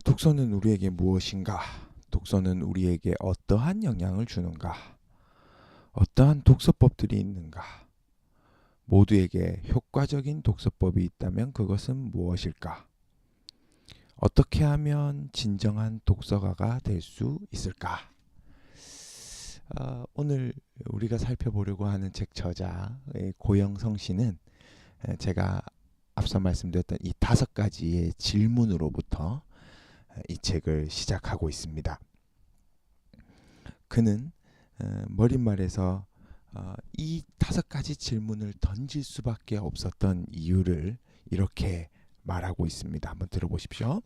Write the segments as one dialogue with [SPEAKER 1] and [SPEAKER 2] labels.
[SPEAKER 1] 독서는 우리에게 무엇인가? 독서는 우리에게 어떠한 영향을 주는가? 어떠한 독서법들이 있는가? 모두에게 효과적인 독서법이 있다면 그것은 무엇일까? 어떻게 하면 진정한 독서가가 될 수 있을까? 오늘 우리가 살펴보려고 하는 책 저자의 고영성 씨는 제가 앞서 말씀드렸던 이 5가지의 질문으로부터 이 책을 시작하고 있습니다. 그는 머릿말에서 이 5가지 질문을 던질 수밖에 없었던 이유를 이렇게 말하고 있습니다. 한번 들어보십시오.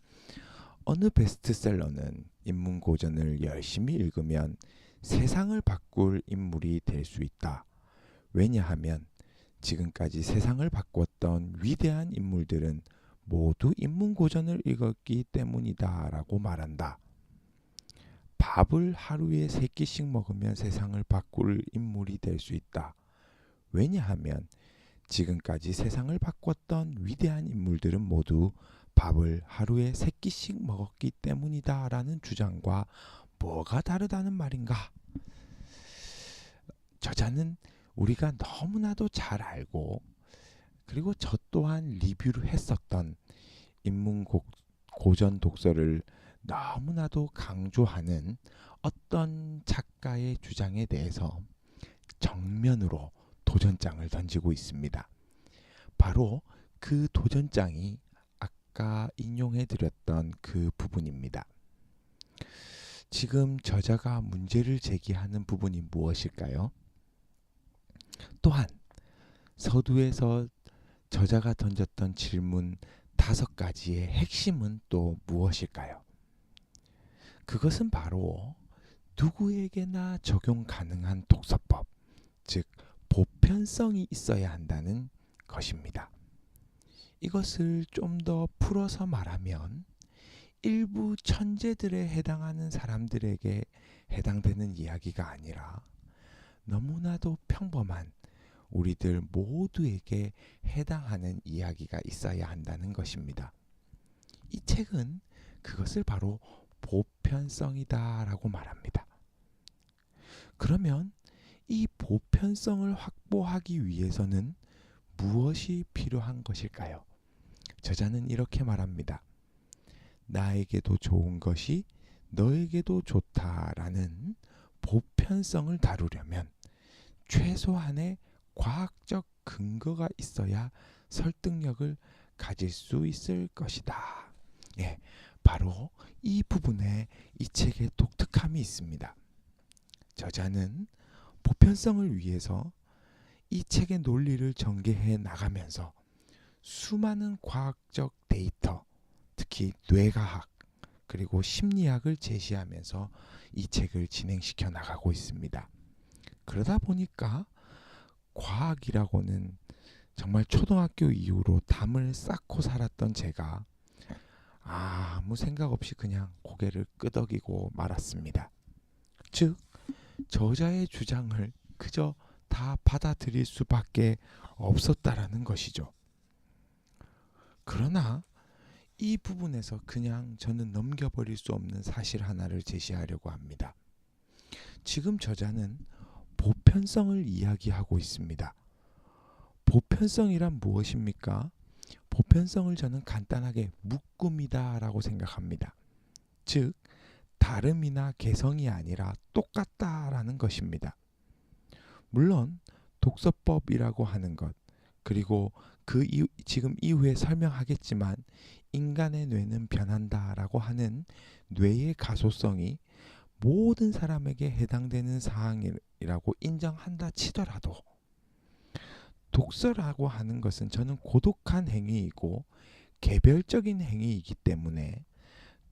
[SPEAKER 1] 어느 베스트셀러는 인문 고전을 열심히 읽으면 세상을 바꿀 인물이 될 수 있다. 왜냐하면 지금까지 세상을 바꿨던 위대한 인물들은 모두 인문 고전을 읽었기 때문이다 라고 말한다. 밥을 하루에 3끼씩 먹으면 세상을 바꿀 인물이 될 수 있다. 왜냐하면 지금까지 세상을 바꿨던 위대한 인물들은 모두 밥을 하루에 3끼씩 먹었기 때문이다 라는 주장과 뭐가 다르다는 말인가? 저자는 우리가 너무나도 잘 알고 그리고 저 또한 리뷰를 했었던 인문 고전 독서를 너무나도 강조하는 어떤 작가의 주장에 대해서 정면으로 도전장을 던지고 있습니다. 바로 그 도전장이 아까 인용해드렸던 그 부분입니다. 지금 저자가 문제를 제기하는 부분이 무엇일까요? 또한 서두에서 저자가 던졌던 질문 5가지의 핵심은 또 무엇일까요? 그것은 바로 누구에게나 적용 가능한 독서법, 즉 보편성이 있어야 한다는 것입니다. 이것을 좀 더 풀어서 말하면 일부 천재들에 해당하는 사람들에게 해당되는 이야기가 아니라 너무나도 평범한 우리들 모두에게 해당하는 이야기가 있어야 한다는 것입니다. 이 책은 그것을 바로 보편성이다 라고 말합니다. 그러면 이 보편성을 확보하기 위해서는 무엇이 필요한 것일까요? 저자는 이렇게 말합니다. 나에게도 좋은 것이 너에게도 좋다라는 보편성을 다루려면 최소한의 과학적 근거가 있어야 설득력을 가질 수 있을 것이다. 예, 바로 이 부분에 이 책의 독특함이 있습니다. 저자는 보편성을 위해서 이 책의 논리를 전개해 나가면서 수많은 과학적 데이터, 특히 뇌과학 그리고 심리학을 제시하면서 이 책을 진행시켜 나가고 있습니다. 그러다 보니까 과학이라고는 정말 초등학교 이후로 담을 쌓고 살았던 제가 아무 생각 없이 그냥 고개를 끄덕이고 말았습니다. 즉 저자의 주장을 그저 다 받아들일 수밖에 없었다라는 것이죠. 그러나 이 부분에서 그냥 저는 넘겨버릴 수 없는 사실 하나를 제시하려고 합니다. 지금 저자는 보편성을 이야기하고 있습니다. 보편성이란 무엇입니까? 보편성을 저는 간단하게 묶음이다 라고 생각합니다. 즉 다름이나 개성이 아니라 똑같다라는 것입니다. 물론 독서법이라고 하는 것 그리고 지금 이후에 설명하겠지만 인간의 뇌는 변한다라고 하는 뇌의 가소성이 모든 사람에게 해당되는 사항이라고 인정한다 치더라도 독서라고 하는 것은 저는 고독한 행위이고 개별적인 행위이기 때문에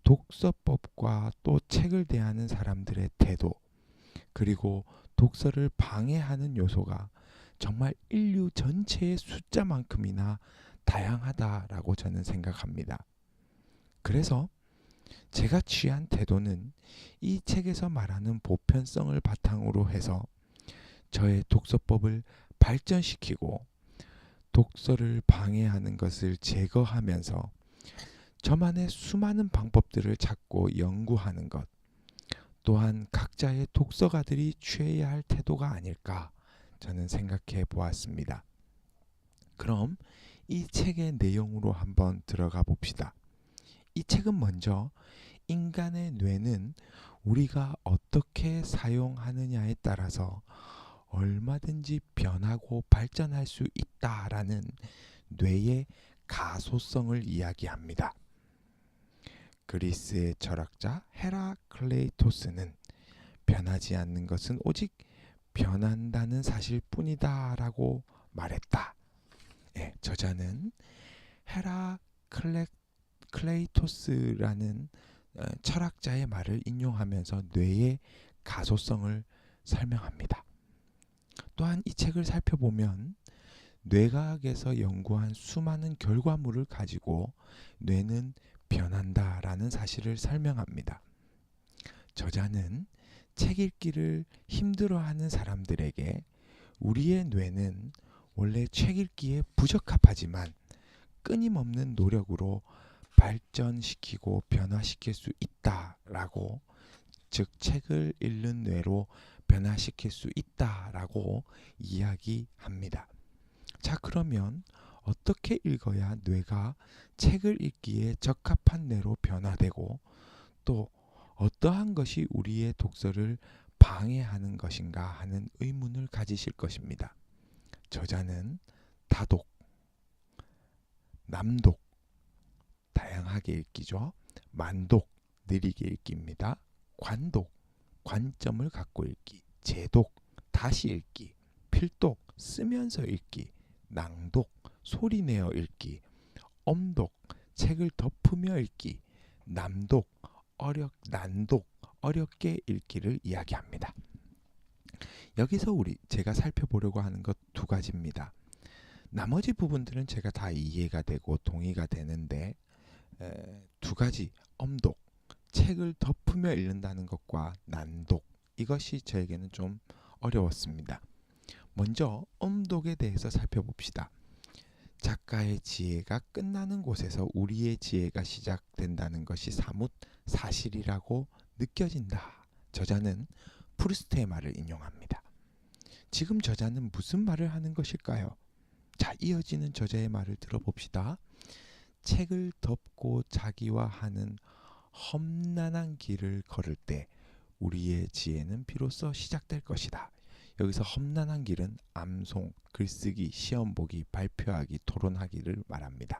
[SPEAKER 1] 독서법과 또 책을 대하는 사람들의 태도 그리고 독서를 방해하는 요소가 정말 인류 전체의 숫자만큼이나 다양하다라고 저는 생각합니다. 그래서 제가 취한 태도는 이 책에서 말하는 보편성을 바탕으로 해서 저의 독서법을 발전시키고 독서를 방해하는 것을 제거하면서 저만의 수많은 방법들을 찾고 연구하는 것 또한 각자의 독서가들이 취해야 할 태도가 아닐까 저는 생각해 보았습니다. 그럼 이 책의 내용으로 한번 들어가 봅시다. 이 책은 먼저 인간의 뇌는 우리가 어떻게 사용하느냐에 따라서 얼마든지 변하고 발전할 수 있다라는 뇌의 가소성을 이야기합니다. 그리스의 철학자 헤라클레이토스는 변하지 않는 것은 오직 변한다는 사실뿐이다 라고 말했다. 예, 저자는 헤라클레이토스라는 철학자의 말을 인용하면서 뇌의 가소성을 설명합니다. 또한 이 책을 살펴보면 뇌과학에서 연구한 수많은 결과물을 가지고 뇌는 변한다라는 사실을 설명합니다. 저자는 책 읽기를 힘들어하는 사람들에게 우리의 뇌는 원래 책 읽기에 부적합하지만 끊임없는 노력으로 발전시키고 변화시킬 수 있다라고, 즉 책을 읽는 뇌로 변화시킬 수 있다라고 이야기합니다. 자, 그러면 어떻게 읽어야 뇌가 책을 읽기에 적합한 뇌로 변화되고 또 어떠한 것이 우리의 독서를 방해하는 것인가 하는 의문을 가지실 것입니다. 저자는 다독, 남독, 다양하게 읽기죠. 만독, 느리게 읽기입니다. 관독, 관점을 갖고 읽기. 제독, 다시 읽기. 필독, 쓰면서 읽기. 낭독, 소리내어 읽기. 엄독, 책을 덮으며 읽기. 남독, 난독, 어렵게 읽기를 이야기합니다. 여기서 제가 살펴보려고 하는 것 두 가지입니다. 나머지 부분들은 제가 다 이해가 되고 동의가 되는데 두 가지, 엄독, 책을 덮으며 읽는다는 것과 난독, 이것이 저에게는 좀 어려웠습니다. 먼저 엄독에 대해서 살펴봅시다. 작가의 지혜가 끝나는 곳에서 우리의 지혜가 시작된다는 것이 사뭇 사실이라고 느껴진다. 저자는 프루스트의 말을 인용합니다. 지금 저자는 무슨 말을 하는 것일까요? 자, 이어지는 저자의 말을 들어봅시다. 책을 덮고 자기화하는 험난한 길을 걸을 때 우리의 지혜는 비로소 시작될 것이다. 여기서 험난한 길은 암송, 글쓰기, 시험 보기, 발표하기, 토론하기를 말합니다.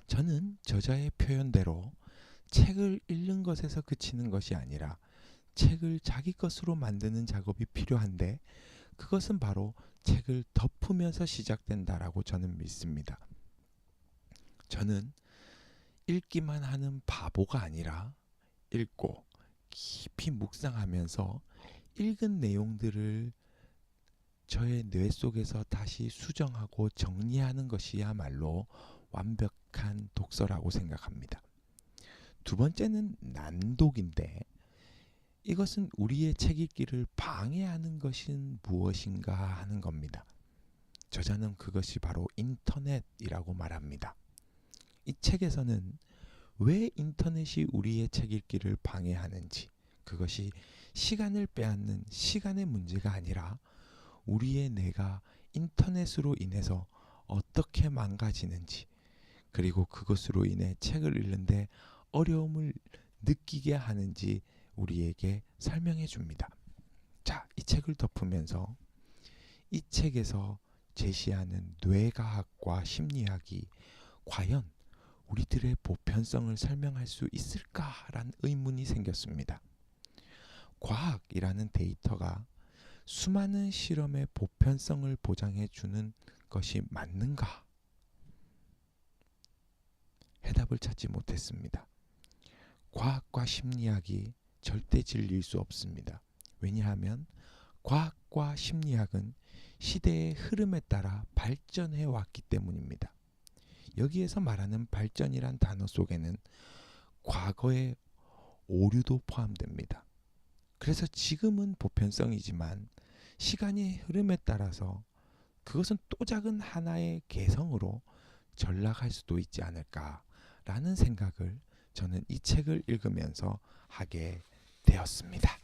[SPEAKER 1] 저는 저자의 표현대로 책을 읽는 것에서 그치는 것이 아니라 책을 자기 것으로 만드는 작업이 필요한데 그것은 바로 책을 덮으면서 시작된다라고 저는 믿습니다. 저는 읽기만 하는 바보가 아니라 읽고 깊이 묵상하면서 읽은 내용들을 저의 뇌 속에서 다시 수정하고 정리하는 것이야말로 완벽한 독서라고 생각합니다. 두 번째는 난독인데 이것은 우리의 책 읽기를 방해하는 것은 무엇인가 하는 겁니다. 저자는 그것이 바로 인터넷이라고 말합니다. 이 책에서는 왜 인터넷이 우리의 책 읽기를 방해하는지, 그것이 시간을 빼앗는 시간의 문제가 아니라 우리의 뇌가 인터넷으로 인해서 어떻게 망가지는지, 그리고 그것으로 인해 책을 읽는데 어려움을 느끼게 하는지 우리에게 설명해 줍니다. 자, 이 책을 덮으면서 이 책에서 제시하는 뇌과학과 심리학이 과연 우리들의 보편성을 설명할 수 있을까라는 의문이 생겼습니다. 과학이라는 데이터가 수많은 실험의 보편성을 보장해 주는 것이 맞는가? 해답을 찾지 못했습니다. 과학과 심리학이 절대 진리일 수 없습니다. 왜냐하면 과학과 심리학은 시대의 흐름에 따라 발전해 왔기 때문입니다. 여기에서 말하는 발전이란 단어 속에는 과거의 오류도 포함됩니다. 그래서 지금은 보편성이지만 시간의 흐름에 따라서 그것은 또 작은 하나의 개성으로 전락할 수도 있지 않을까 라는 생각을 저는 이 책을 읽으면서 하게 되었습니다.